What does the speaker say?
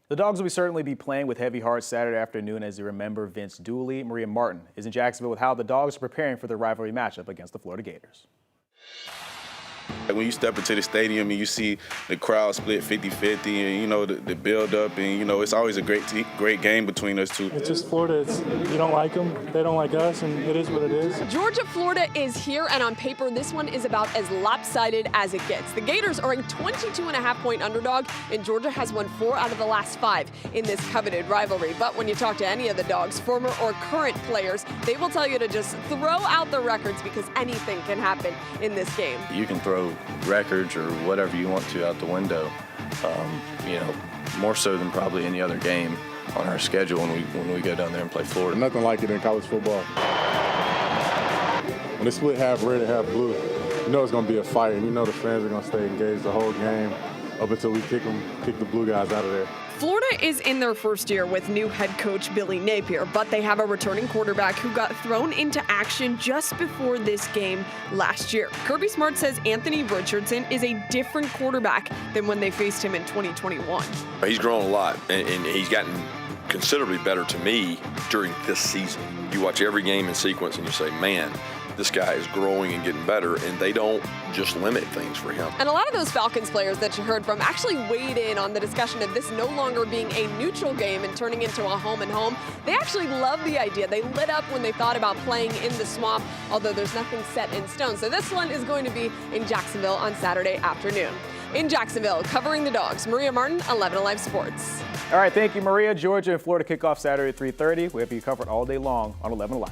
The Dogs will certainly be playing with heavy hearts Saturday afternoon as they remember Vince Dooley. Maria Martin is in Jacksonville with how the Dogs are preparing for the rivalry matchup against the Florida Gators. When you step into the stadium and you see the crowd split 50-50 and, you know, the build-up and, you know, it's always a great game between us two. It's just Florida. You don't like them, they don't like us, and it is what it is. Georgia-Florida is here, and on paper, this one is about as lopsided as it gets. The Gators are a 22.5-point underdog, and Georgia has won 4 out of the last 5 in this coveted rivalry. But when you talk to any of the Dogs, former or current players, they will tell you to just throw out the records because anything can happen in this game. You can throw records or whatever you want to out the window, you know, more so than probably any other game on our schedule when we go down there and play Florida. Nothing like it in college football. When they split half red and half blue, you know it's going to be a fight, and you know the fans are going to stay engaged the whole game up until we kick the blue guys out of there. Florida is in their first year with new head coach Billy Napier, but they have a returning quarterback who got thrown into action just before this game last year. Kirby Smart says Anthony Richardson is a different quarterback than when they faced him in 2021. He's grown a lot, and he's gotten considerably better to me during this season. You watch every game in sequence and you say, man, this guy is growing and getting better, and they don't just limit things for him. And a lot of those Falcons players that you heard from actually weighed in on the discussion of this no longer being a neutral game and turning into a home and home. They actually love the idea. They lit up when they thought about playing in the swamp, although there's nothing set in stone. So this one is going to be in Jacksonville on Saturday afternoon. In Jacksonville, covering the Dogs, Maria Martin, 11 Alive Sports. All right, thank you, Maria. Georgia and Florida kick off Saturday at 3:30. We have you covered all day long on 11 Alive.